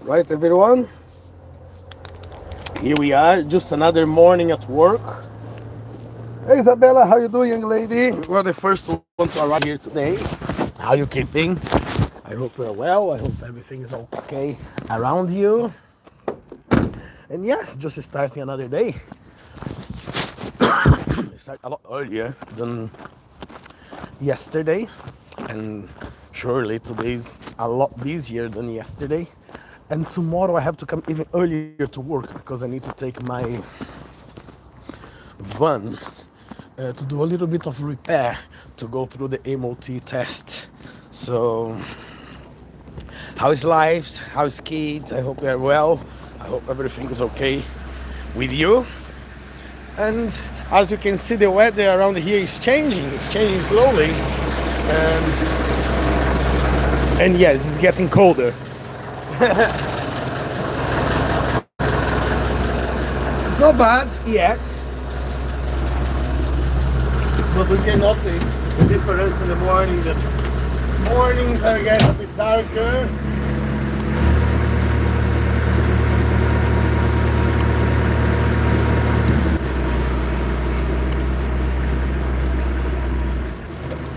Right, everyone? Here we are, just another morning at work. Hey, Isabella, how you doing, young lady? Well, the first one to arrive here today. How you keeping? I hope you're well. I hope everything is okay around you. And yes, just starting another day. Start a lot earlier than yesterday, and surely today's a lot busier than yesterday. And tomorrow I have to come even earlier to work because I need to take my van to do a little bit of repair to go through the MOT test. So, how is life? How is kids? I hope you're well. I hope everything is okay with you. And as you can see, the weather around here is changing. It's changing slowly. And yes, it's getting colder. It's not bad yet, but we can notice the difference in the morning. The mornings are getting a bit darker.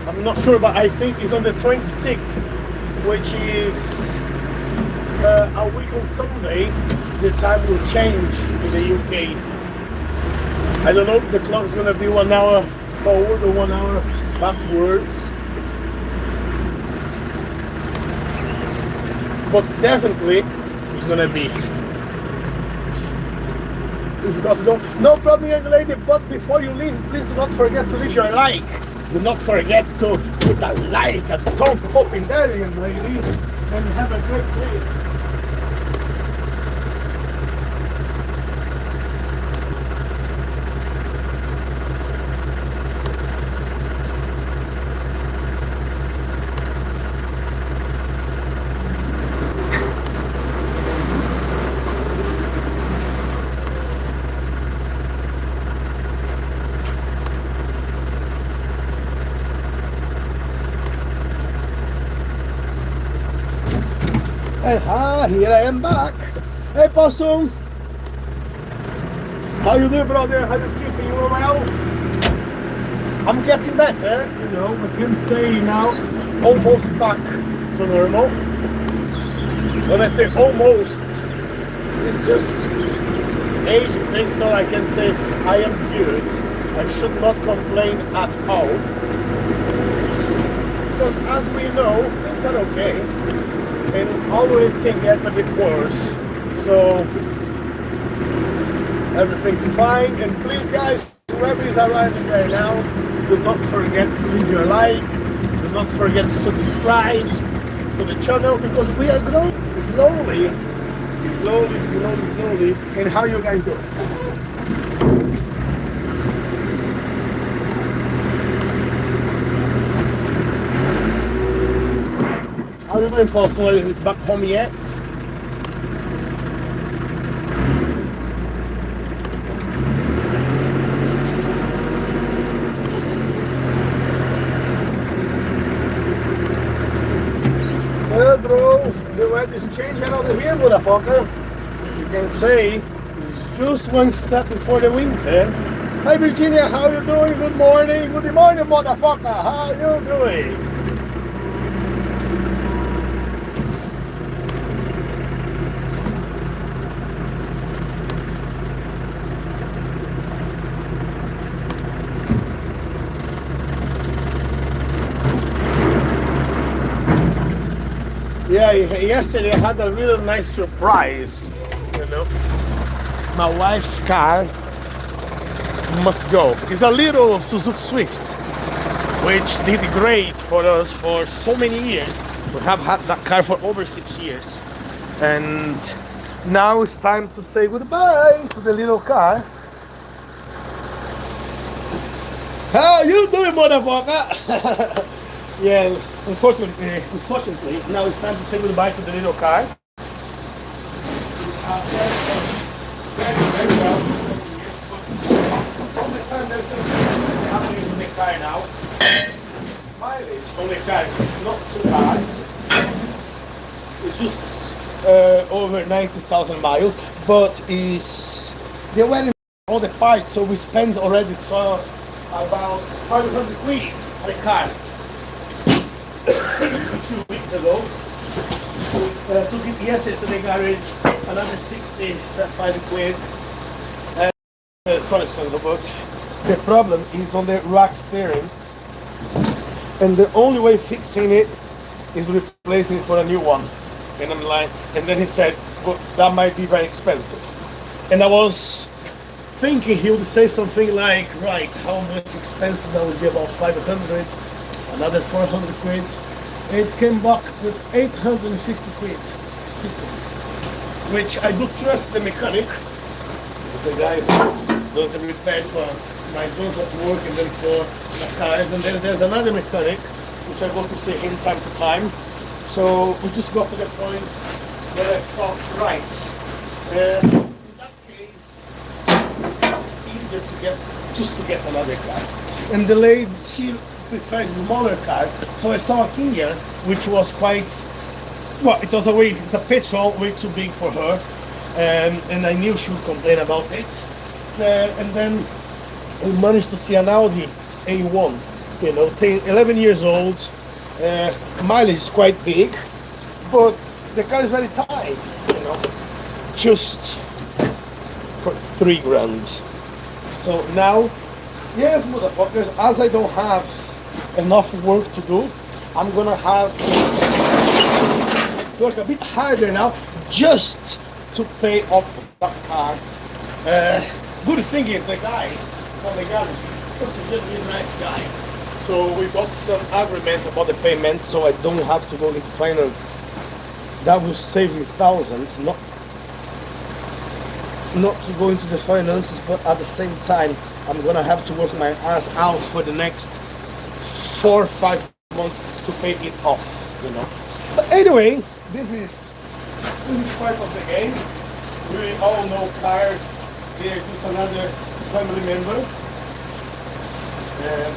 I'm not sure, but I think it's on the 26th, which is a week on Sunday. The time will change in the UK. I don't know if the clock is going to be 1 hour forward or 1 hour backwards, but definitely it's going to be. We've got to go. No problem, young lady, but before you leave, please do not forget to leave your like. Do not forget to put a like, a thumb up in there, young lady, and have a great day. Here I am back. Hey, Possum. How you doing, brother? How you keeping? You well? I'm getting better, I can say now, almost back to normal. When I say almost, it's just age thing, so I can say I am good. I should not complain at all. Because as we know, things are okay. And always can get a bit worse, so everything's fine. And please, guys, whoever is arriving right now, do not forget to leave your like, do not forget to subscribe to the channel, because we are growing slowly. And how you guys doing? How are you doing, Paulson? Are you back home yet? Well, bro, the weather is changing over here, motherfucker. You can say it's just one step before the winter. Hi, Virginia, how you doing? Good morning, motherfucker. How you doing? Yeah, yesterday I had a really nice surprise. My wife's car must go. It's a little Suzuki Swift, which did great for us for so many years. We have had that car for over 6 years, and now it's time to say goodbye to the little car. How you doing, motherfucker? Yes, unfortunately, now it's time to say goodbye to the little car. I said very well for so many years, but all the time there's something happening to the car now. Mileage on the car is not too bad. It's just over 90,000 miles, but is they were in all the parts, so we spent already saw about 500 quid on the car a few weeks ago. Took it yesterday to the garage, another 65 quid. Sorry, son, but the problem is on the rack steering, and the only way fixing it is replacing it for a new one. And I'm like, and then he said, but that might be very expensive. And I was thinking he would say something like, right, how much expensive that would be, about 500, another 400 quid. It came back with 850 quid fitted, which I do trust the mechanic, the guy who does the repair for my drones at work and then for the cars. And then there's another mechanic, which I go to see him time to time. So we just got to the point where I thought, right, in that case, it's easier to get another car. And the lady, she prefers a smaller car, so I saw a Kia, which was quite, well, it's a petrol, way too big for her, and I knew she would complain about it. And then we managed to see an Audi A1, 11 years old. Mileage is quite big, but the car is very tight, just for 3 grand. So now, yes, motherfuckers, as I don't have enough work to do, I'm gonna have to work a bit harder now just to pay off that car. Good thing is the guy from the garage is such a genuine nice guy. So we got some agreement about the payment, so I don't have to go into finance. That will save me thousands, not to go into the finances, but at the same time, I'm gonna have to work my ass out for the next 4 or 5 months to pay it off, But anyway, this is part of the game. We all know cars. They're just another family member.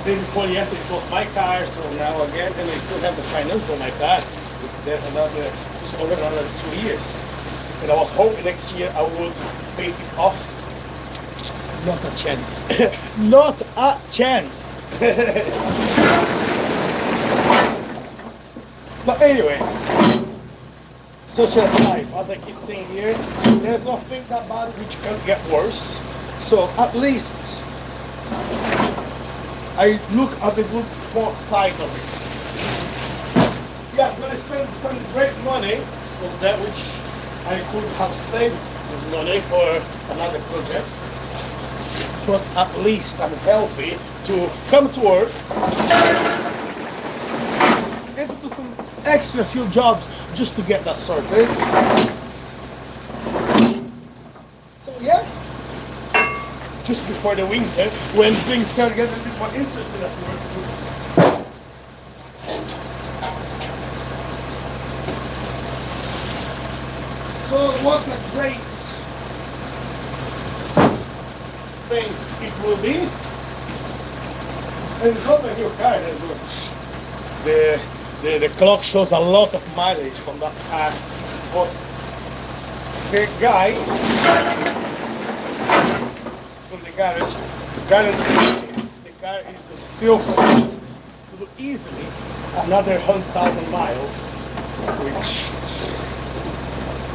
Day before yesterday it was my car, so now again, and I still have the finance on my car. There's just over another 2 years. And I was hoping next year I would pay it off. Not a chance. Not a chance. But anyway, such as life, as I keep saying here, there's nothing that bad which can get worse. So at least I look at the good side of it. Yeah, I'm gonna spend some great money on that which I could have saved this money for another project. But at least I'm healthy to come to work and to do some extra few jobs just to get that sorted. So yeah, just before the winter, when things start getting a bit more interesting at work too. So what a great thing it will be. And it's not a new car as well. The clock shows a lot of mileage on that car. But the guy from the garage guaranteed the car is still fit to do easily another 100,000 miles, which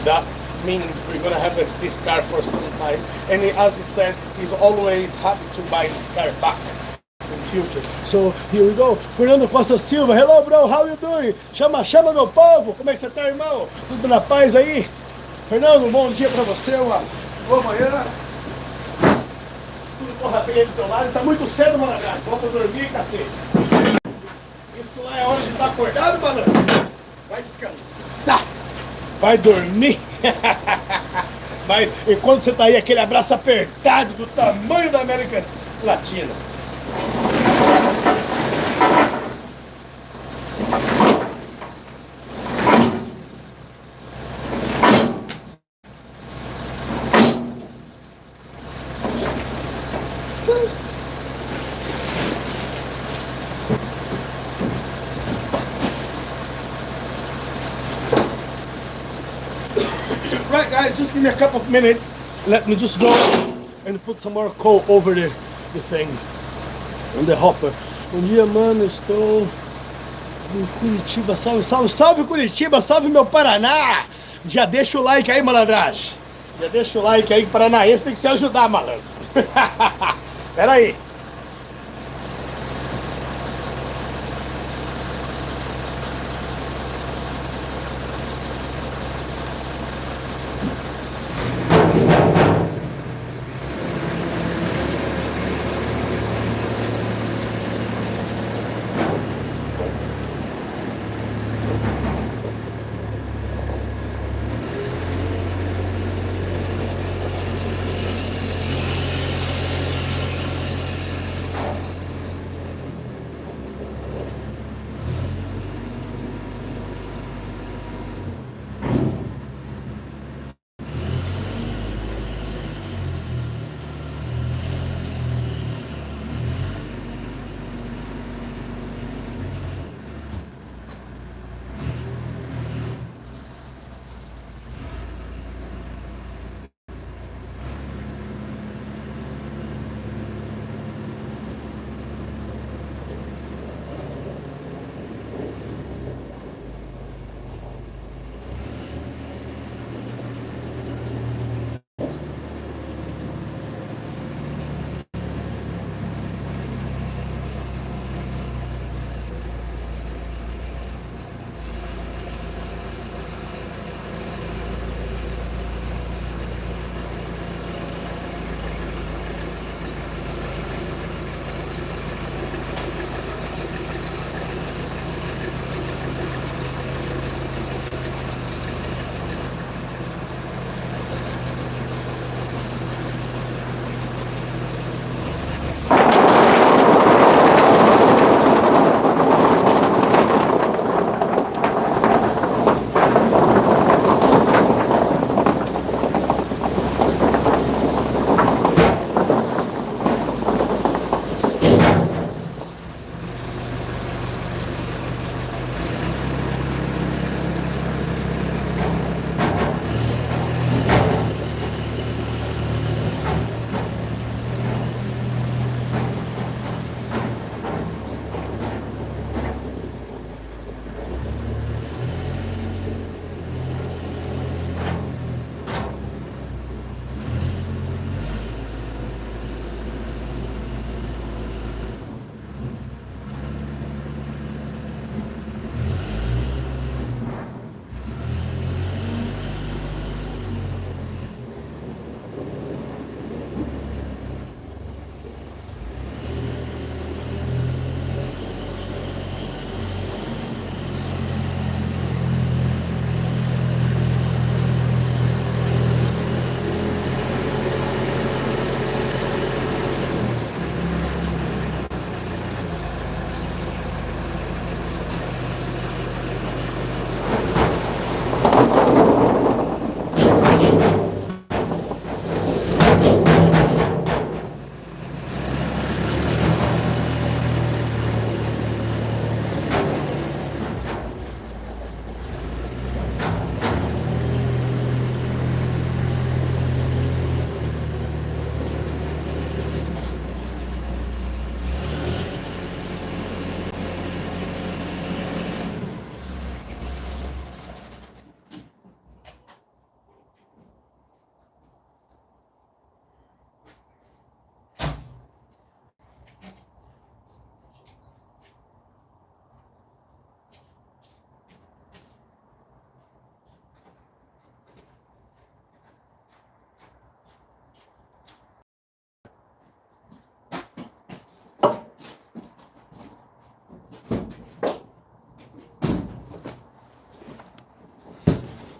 that means we're gonna have this car for some time. And as he said, he's always happy to buy this car back in the future. So here we go. Fernando Costa Silva, hello bro, how you doing? Chama meu povo, como é que você tá, irmão? Tudo na paz aí? Fernando, bom dia pra você, uma boa manhã. Tudo corra bem aí do teu lado. Tá muito cedo, Maragás. Volta a dormir, cacete. Isso lá é hora de estar acordado, malandro. Vai descansar. Vai dormir. Mas enquanto você tá aí, aquele abraço apertado do tamanho da América Latina. guys, just give me a couple of minutes. Let me just go and put some more coal over the thing, on the hopper. Bom dia, mano, estou em Curitiba. Salve, salve, salve Curitiba, salve meu Paraná. Já deixa o like aí, malandragem. Já deixa o like aí, paranaense tem que se ajudar, malandro. Pera aí.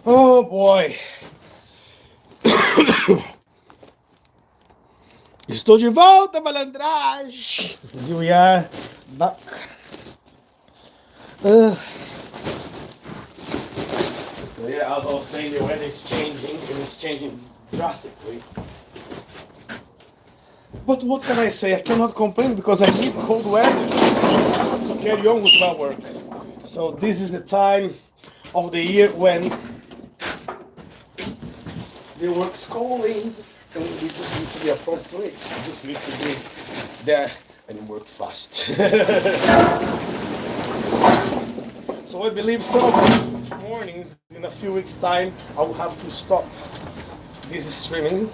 Oh boy. Estou de volta, malandragem. Here we are back. So yeah, as I was saying, the weather is changing, and it's changing drastically. But what can I say? I cannot complain because I need cold weather to carry on with my work. So this is the time of the year when the work's calling, and we just need to be upfront to it. We just need to be there and work fast. So I believe some of the mornings, in a few weeks' time, I will have to stop this streaming.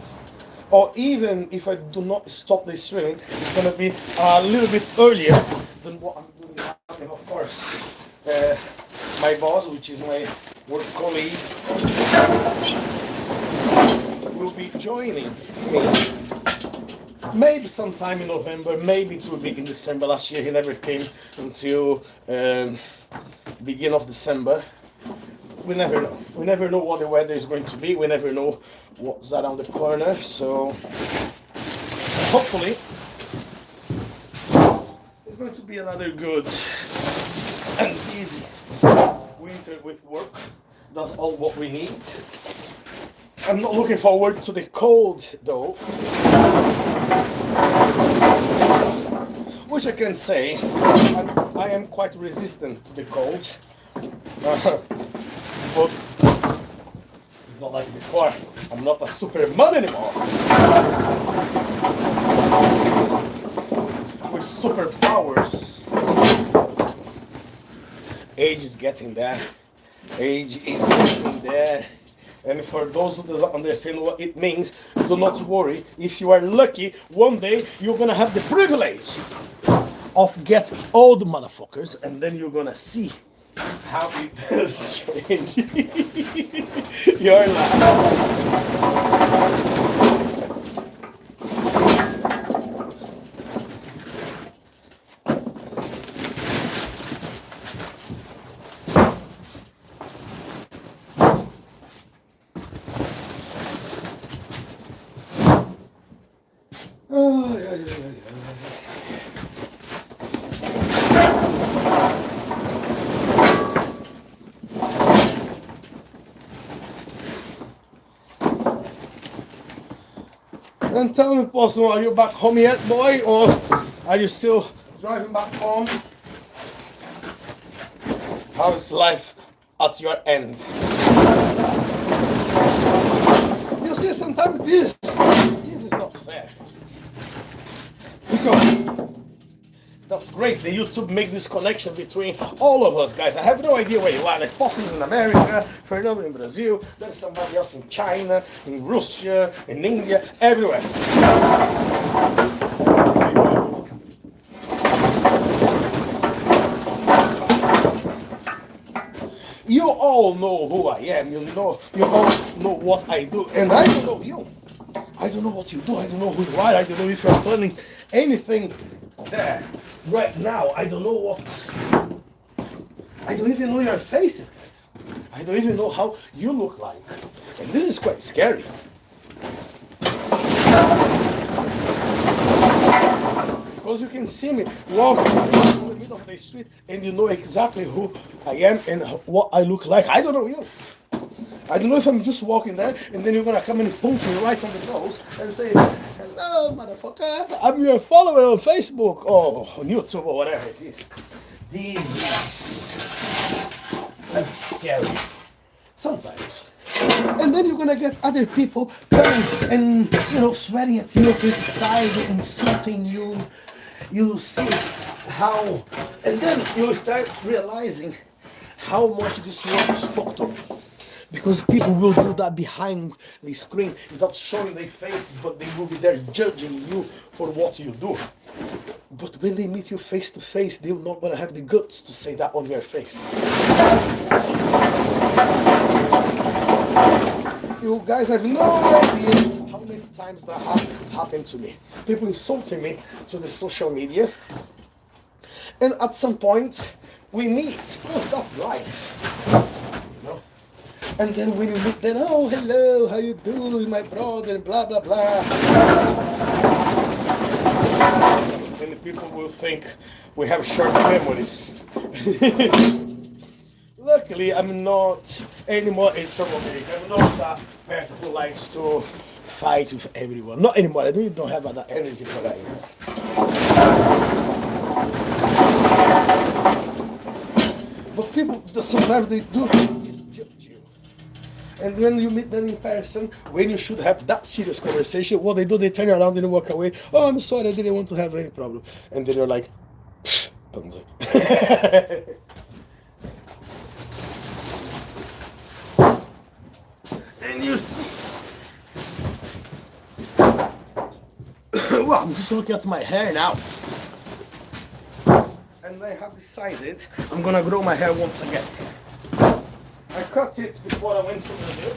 Or even if I do not stop the streaming, it's going to be a little bit earlier than what I'm doing now. And of course, my boss, which is my work colleague, will be joining me. Maybe sometime in November, maybe it will be in December. Last year he never came until beginning of December. We never know. We never know what the weather is going to be. We never know what's around the corner. So hopefully it's going to be another good and easy winter with work. That's all what we need. I'm not looking forward to the cold though, which I can say I am quite resistant to the cold. But it's not like before. I'm not a Superman anymore. With superpowers. Age is getting there. Age is getting there. And for those who don't understand what it means, do not worry. If you are lucky, one day you're gonna have the privilege of getting old motherfuckers, and then you're gonna see how it does change your life. Oh, yeah. And tell me, Possum, are you back home yet, boy, or are you still driving back home? How is life at your end? You see, sometimes this is not fair. Because that's great. The YouTube make this connection between all of us, guys. I have no idea where you are. Like Possum's in America, Fernando in Brazil, there's somebody else in China, in Russia, in India, everywhere. You all know who I am. You all know what I do, and I don't know you. I don't know what you do. I don't know who you are. I don't know if you're planning anything there right now. I don't know what. I don't even know your faces, guys. I don't even know how you look like. And this is quite scary. Because you can see me walking in the middle of the street and you know exactly who I am and what I look like. I don't know you. I don't know if I'm just walking there and then you're gonna come and punch me right on the nose and say, "Hello, motherfucker, I'm your follower on Facebook or on YouTube or whatever it is." This is scary sometimes. And then you're gonna get other people coming and swearing at you, criticizing, insulting you. You see how, and then you start realizing how much this world is fucked up. Because people will do that behind the screen without showing their faces, but they will be there judging you for what you do. But when they meet you face to face, they're not going to have the guts to say that on your face. You guys have no idea how many times that happened to me. People insulting me to the social media. And at some point, we meet, because that's life. And then when you meet, then, "Oh, hello, how you doing, my brother," and blah, blah, blah. And the people will think we have short memories. Luckily, I'm not anymore a troublemaker. I'm not that person who likes to fight with everyone. Not anymore. I really don't have that energy for that anymore. But people, sometimes they do is judge you. And when you meet them in person, when you should have that serious conversation, what they do, they turn around and they walk away. Oh, I'm sorry, I didn't want to have any problem. And then you're like, pansy. And you see, well, I'm just looking at my hair now. And I have decided I'm gonna grow my hair once again. I cut it before I went to Brazil.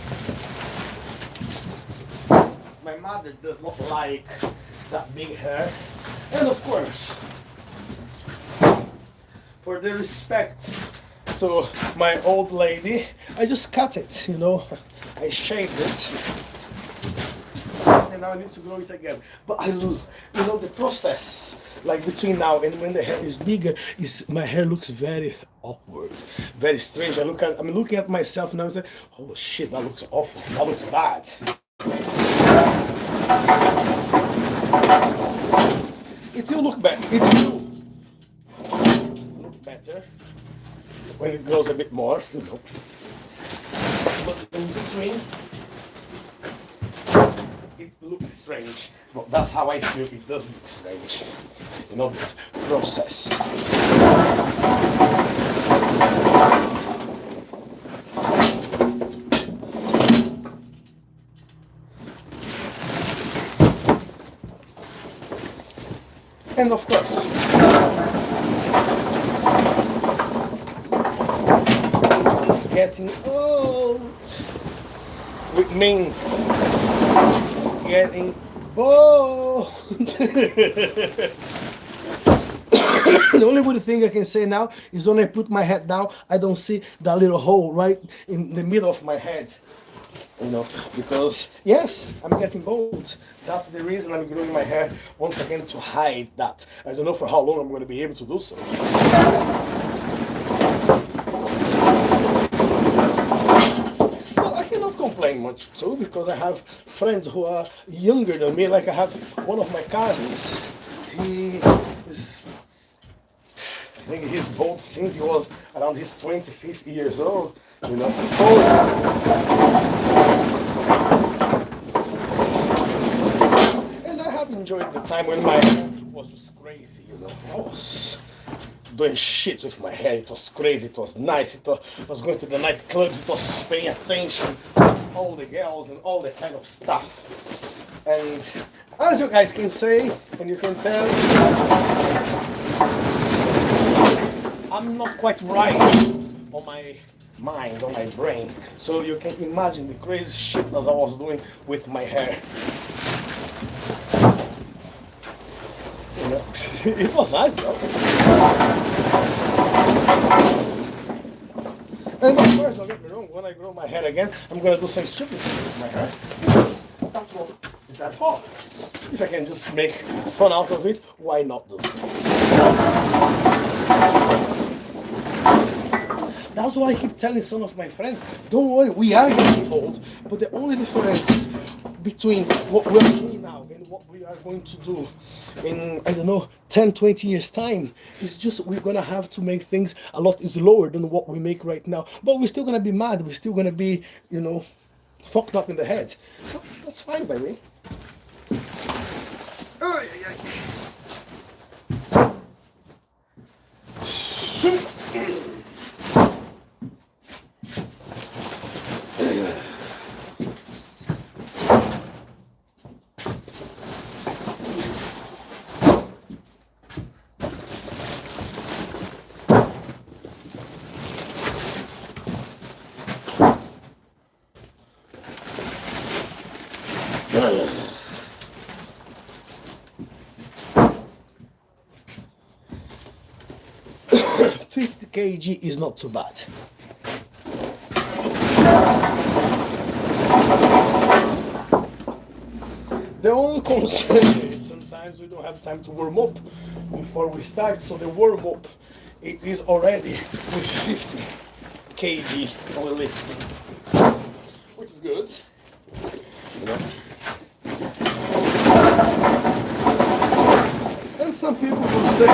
My mother does not like that big hair. And of course, for the respect to my old lady, I just cut it, you know. I shaved it. And now I need to grow it again. But you know, the process, like between now and when the hair is bigger, my hair looks very awkward, very strange. I'm looking at myself and I'm saying, oh shit, that looks awful, that looks bad. It will look better. It will look better when it grows a bit more, you know. But in between, it looks strange. But that's how I feel. It does look strange. You know, this process. And of course, getting old, which means getting bold. The only good thing I can say now is when I put my head down, I don't see that little hole right in the middle of my head. You know, because yes, I'm getting bald. That's the reason I'm growing my hair once again, to hide that. I don't know for how long I'm going to be able to do so. Well, I cannot complain much too, because I have friends who are younger than me. Like I have one of my cousins. He is, I think he's bald since he was around his 25th years old. You know, and I have enjoyed the time when my hair was just crazy, you know. I was doing shit with my hair. It was crazy, it was nice, I was going to the nightclubs, it was paying attention to all the girls and all that kind of stuff. And as you guys can say, and you can tell, I'm not quite right on my mind, on my brain, so you can imagine the crazy shit that I was doing with my hair. You know, it was nice though. And of course, don't get me wrong, when I grow my hair again, I'm gonna do some stupid things with my hair, because that's what is that for. If I can just make fun out of it, why not do so? That's why I keep telling some of my friends, don't worry, we are getting old, but the only difference between what we're doing now and what we are going to do in, I don't know, 10, 20 years time is just we're going to have to make things a lot lower than what we make right now. But we're still going to be mad, we're still going to be, you know, fucked up in the head. So that's fine by me. Oh, yeah, yeah. 50 kg is not too bad. The only concern is sometimes we don't have time to warm up before we start, so the warm up it is already with 50 kg on lifting, which is good. You know? And some people will say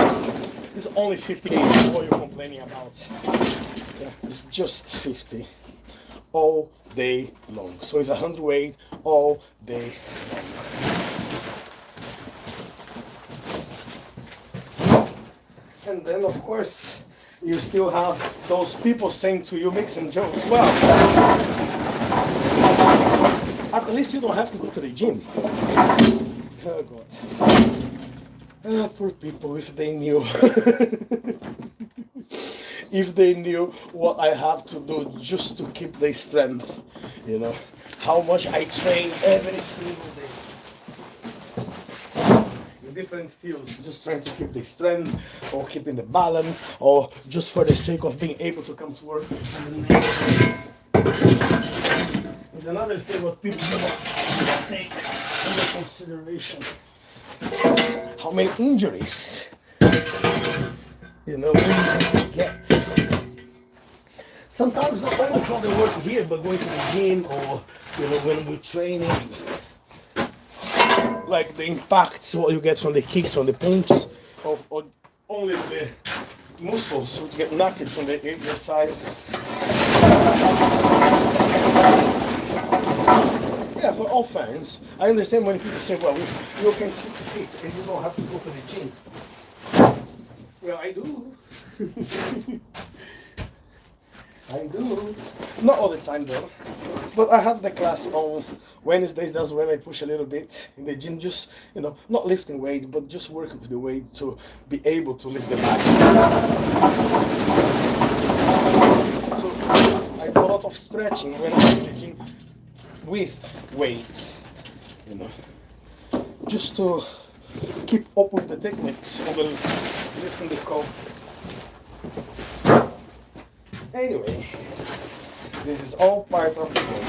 it's only 50 kg, what you're complaining about. Yeah, it's just 50. all day long. So it's 100 weight all day long. And then of course you still have those people saying to you, making jokes, well, at least you don't have to go to the gym. Oh God. Poor people, if they knew. If they knew what I have to do just to keep the strength, you know, how much I train every single day. In different fields, just trying to keep the strength, or keeping the balance, or just for the sake of being able to come to work on the next day. And another thing what people don't take into consideration, how many injuries, you know, we get. Sometimes not only from the work here, but going to the gym, or you know, when we're training, like the impacts what you get from the kicks, from the punches, or only the muscles which get knocked from the exercise. Yeah, for all fans, I understand when people say, well, you can keep fit and you don't have to go to the gym. Well, I do. I do. Not all the time though. But I have the class on Wednesdays. That's when I push a little bit in the gym. Just, you know, not lifting weight, but just working with the weight to be able to lift the bag. So I do a lot of stretching when I'm in the gym with weights, you know, just to keep up with the techniques of the lifting the core. Anyway, this is all part of the game.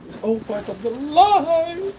It's all part of the life.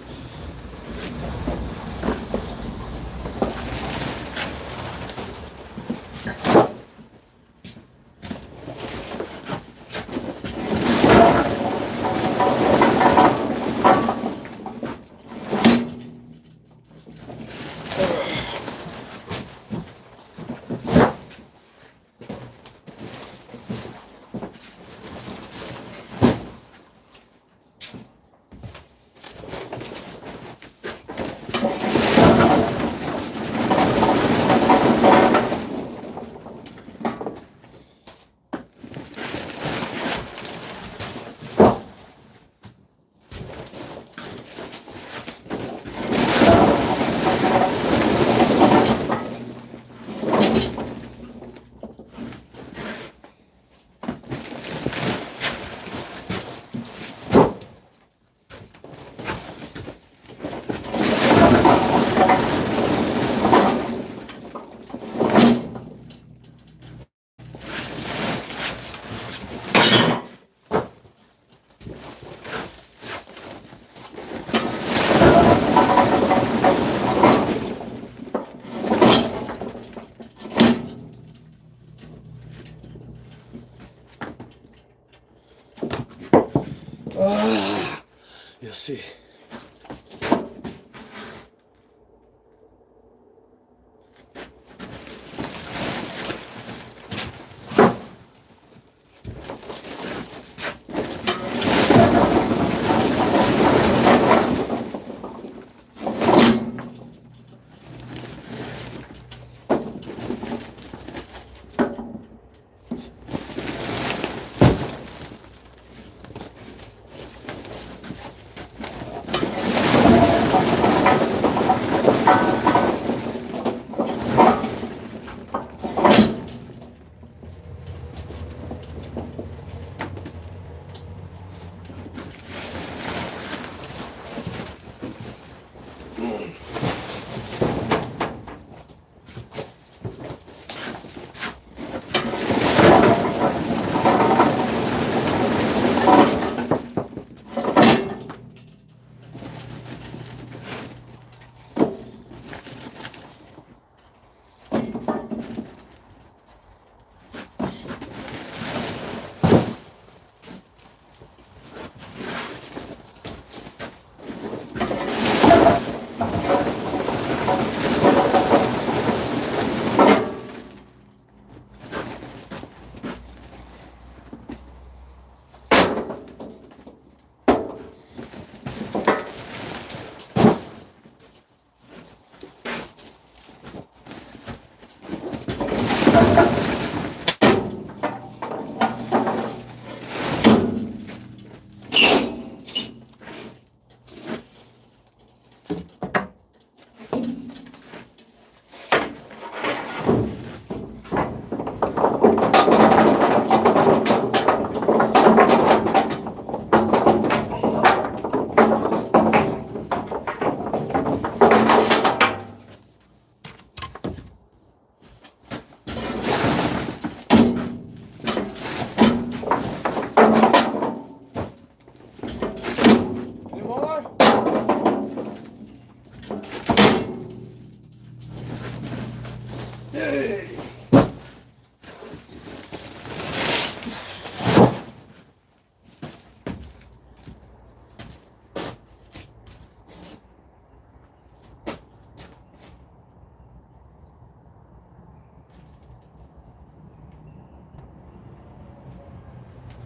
You see.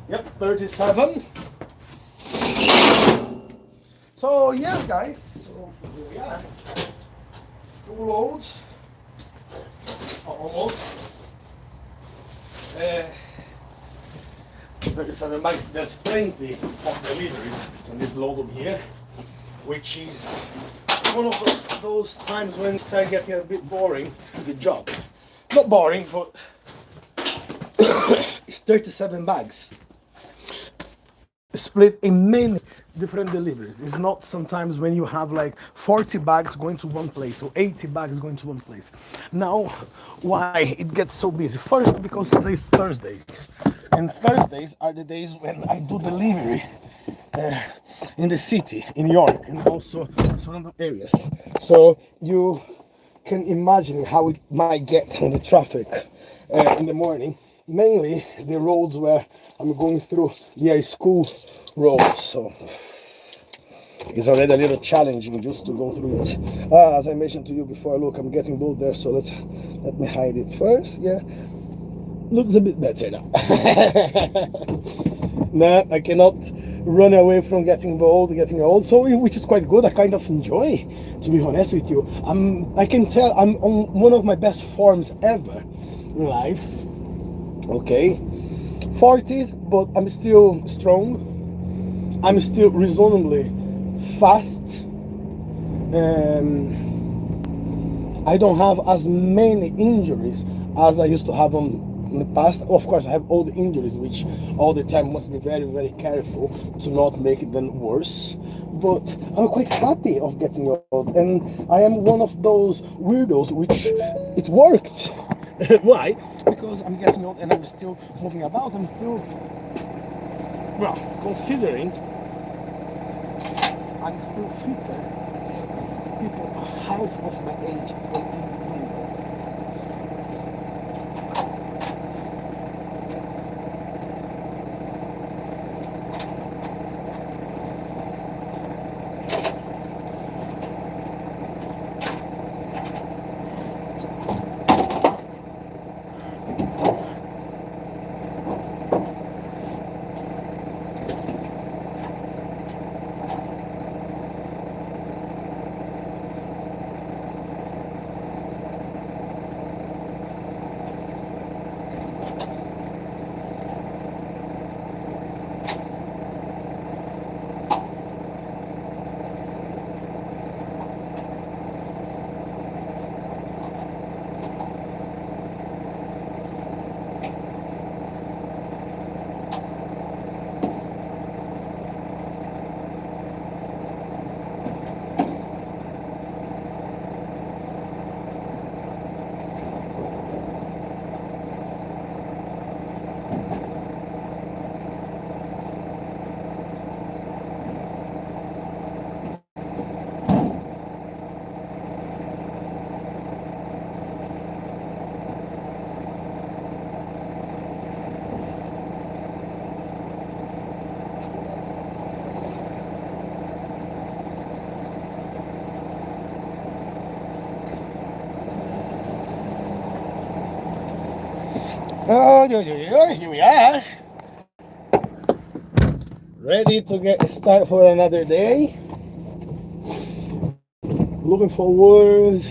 Yep, 37. So yeah, guys, so here we are. Full loads, almost. 37 bags. There's plenty of deliveries on this load over here, which is one of those times when it starts getting a bit boring, the job. Not boring, but it's 37 bags. Split in many different deliveries. It's not sometimes when you have like 40 bags going to one place or 80 bags going to one place. Now, why it gets so busy? First, because there's Thursdays, and Thursdays are the days when I do delivery in the city, in York, and also surrounding areas. So you can imagine how it might get in the traffic in the morning. Mainly the roads where I'm going through, they are school roads, so it's already a little challenging just to go through it. As I mentioned to you before, look, I'm getting bold there, so let me hide it first. Yeah, looks a bit better now. No, I cannot run away from getting bold, getting old, so which is quite good. I kind of enjoy, to be honest with you. I can tell I'm on one of my best forms ever in life. Okay, 40s, but I'm still strong. I'm still reasonably fast. I don't have as many injuries as I used to have in the past. Of course, I have all the injuries, which all the time must be very, very careful to not make it then worse. But I'm quite happy of getting old, and I am one of those weirdos which it worked. Why? Because I'm getting old and I'm still moving about. I'm still, well, considering I'm still fitter. People half of my age or even younger. Oh, here we are, ready to get started for another day. Looking forward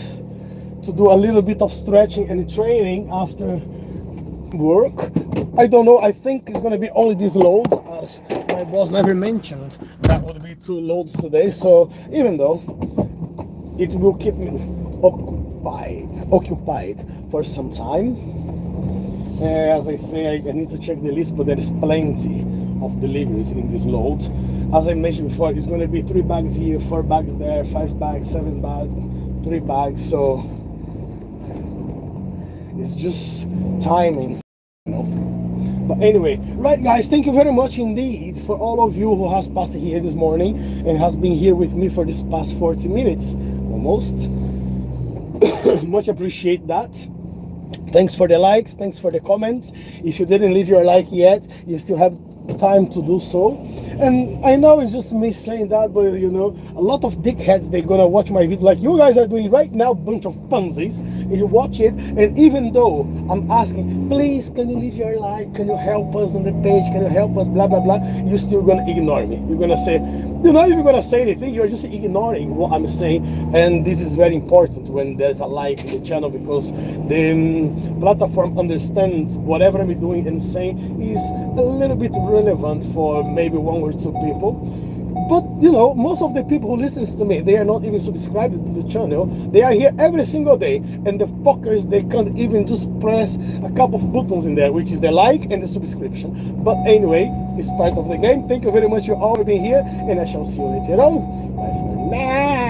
to to do a little bit of stretching and training after work. I don't know, I think it's gonna be only this load, as my boss never mentioned that would be 2 loads today. So even though it will keep me occupied for some time, as I say, I need to check the list, but there is plenty of deliveries in this load. As I mentioned before, it's going to be 3 bags here, 4 bags there, 5 bags, 7 bags, 3 bags. So it's just timing, you know. But anyway, right guys, thank you very much indeed for all of you who has passed here this morning and has been here with me for this past 40 minutes almost. Much appreciate that. Thanks for the likes, thanks for the comments. If you didn't leave your like yet, you still have time to do so. And I know it's just me saying that, but you know, a lot of dickheads, they're gonna watch my video like you guys are doing right now, bunch of punsies, and you watch it, and even though I'm asking, please can you leave your like, can you help us on the page, can you help us, blah blah blah, you're still gonna ignore me. You're gonna say, you're not even gonna say anything, you're just ignoring what I'm saying. And this is very important when there's a like in the channel, because the platform understands whatever I'm doing and saying is a little bit relevant for maybe 1 or 2 people. But you know, most of the people who listens to me, they are not even subscribed to the channel. They are here every single day, and the fuckers, they can't even just press a couple of buttons in there, which is the like and the subscription. But anyway, it's part of the game. Thank you very much, you all for being here, and I shall see you later on. Bye for now.